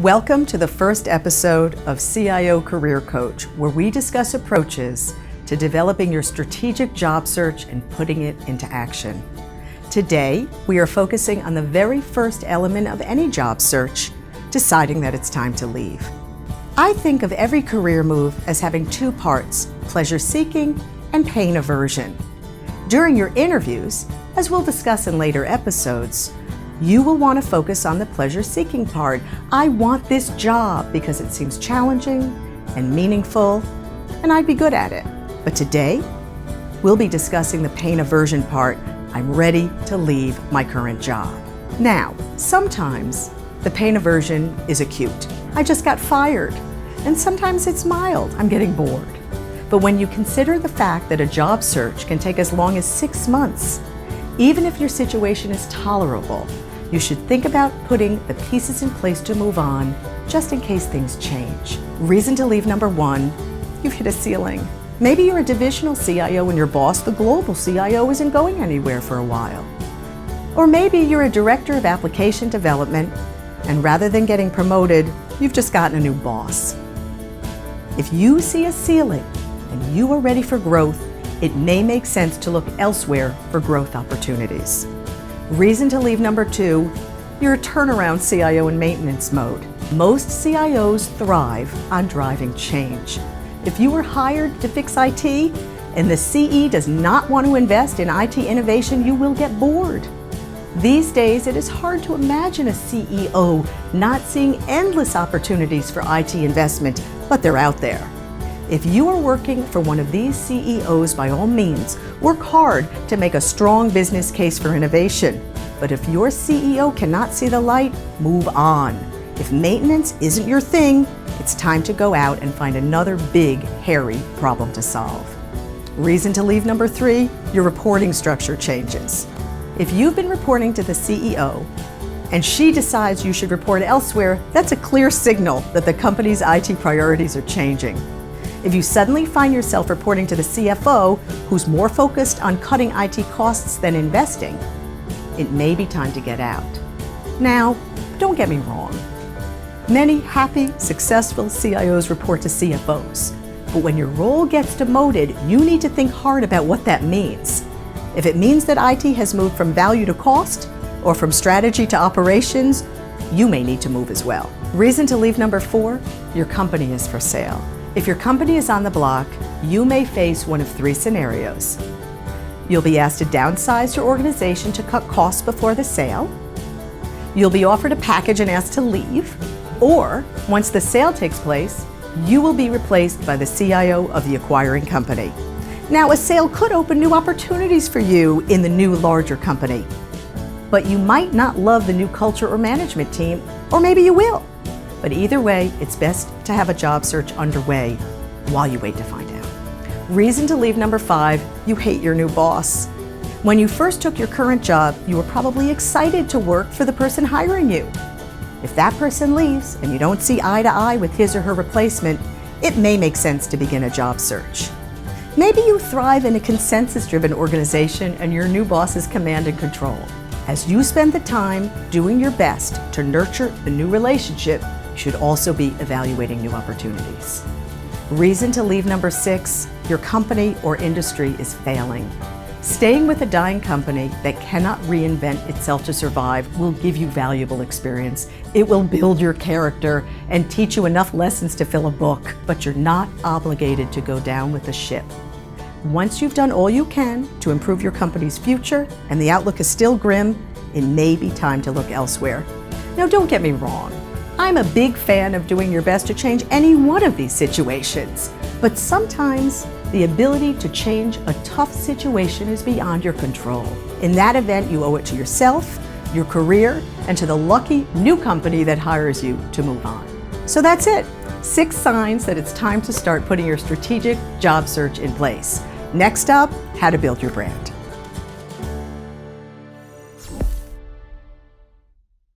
Welcome to the first episode of CIO Career Coach, where we discuss approaches to developing your strategic job search and putting it into action. Today, we are focusing on the very first element of any job search, deciding that it's time to leave. I think of every career move as having two parts, pleasure seeking and pain aversion. During your interviews, as we'll discuss in later episodes, you will want to focus on the pleasure-seeking part. I want this job because it seems challenging and meaningful, and I'd be good at it. But today, we'll be discussing the pain aversion part. I'm ready to leave my current job. Now, sometimes the pain aversion is acute. I just got fired. And sometimes it's mild. I'm getting bored. But when you consider the fact that a job search can take as long as 6 months, even if your situation is tolerable, you should think about putting the pieces in place to move on, just in case things change. Reason to leave number one, you've hit a ceiling. Maybe you're a divisional CIO and your boss, the global CIO, isn't going anywhere for a while. Or maybe you're a director of application development, and rather than getting promoted, you've just gotten a new boss. If you see a ceiling and you are ready for growth, it may make sense to look elsewhere for growth opportunities. Reason to leave number two, you're a turnaround CIO in maintenance mode. Most CIOs thrive on driving change. If you were hired to fix IT and the CE does not want to invest in IT innovation, you will get bored. These days, it is hard to imagine a CEO not seeing endless opportunities for IT investment, but they're out there. If you are working for one of these CEOs, by all means, work hard to make a strong business case for innovation. But if your CEO cannot see the light, move on. If maintenance isn't your thing, it's time to go out and find another big, hairy problem to solve. Reason to leave number three, your reporting structure changes. If you've been reporting to the CEO and she decides you should report elsewhere, that's a clear signal that the company's IT priorities are changing. If you suddenly find yourself reporting to the CFO, who's more focused on cutting IT costs than investing, it may be time to get out. Now, don't get me wrong. Many happy, successful CIOs report to CFOs. But when your role gets demoted, you need to think hard about what that means. If it means that IT has moved from value to cost, or from strategy to operations, you may need to move as well. Reason to leave number four, your company is for sale. If your company is on the block, you may face one of three scenarios. You'll be asked to downsize your organization to cut costs before the sale. You'll be offered a package and asked to leave. Or, once the sale takes place, you will be replaced by the CIO of the acquiring company. Now, a sale could open new opportunities for you in the new, larger company. But you might not love the new culture or management team, or maybe you will. But either way, it's best to have a job search underway while you wait to find out. Reason to leave number five, you hate your new boss. When you first took your current job, you were probably excited to work for the person hiring you. If that person leaves and you don't see eye to eye with his or her replacement, it may make sense to begin a job search. Maybe you thrive in a consensus-driven organization and your new boss is command and control. As you spend the time doing your best to nurture the new relationship, you should also be evaluating new opportunities. Reason to leave number six, your company or industry is failing. Staying with a dying company that cannot reinvent itself to survive will give you valuable experience. It will build your character and teach you enough lessons to fill a book, but you're not obligated to go down with the ship. Once you've done all you can to improve your company's future and the outlook is still grim, it may be time to look elsewhere. Now, don't get me wrong. I'm a big fan of doing your best to change any one of these situations, but sometimes the ability to change a tough situation is beyond your control. In that event, you owe it to yourself, your career, and to the lucky new company that hires you to move on. So that's it. 6 signs that it's time to start putting your strategic job search in place. Next up, how to build your brand.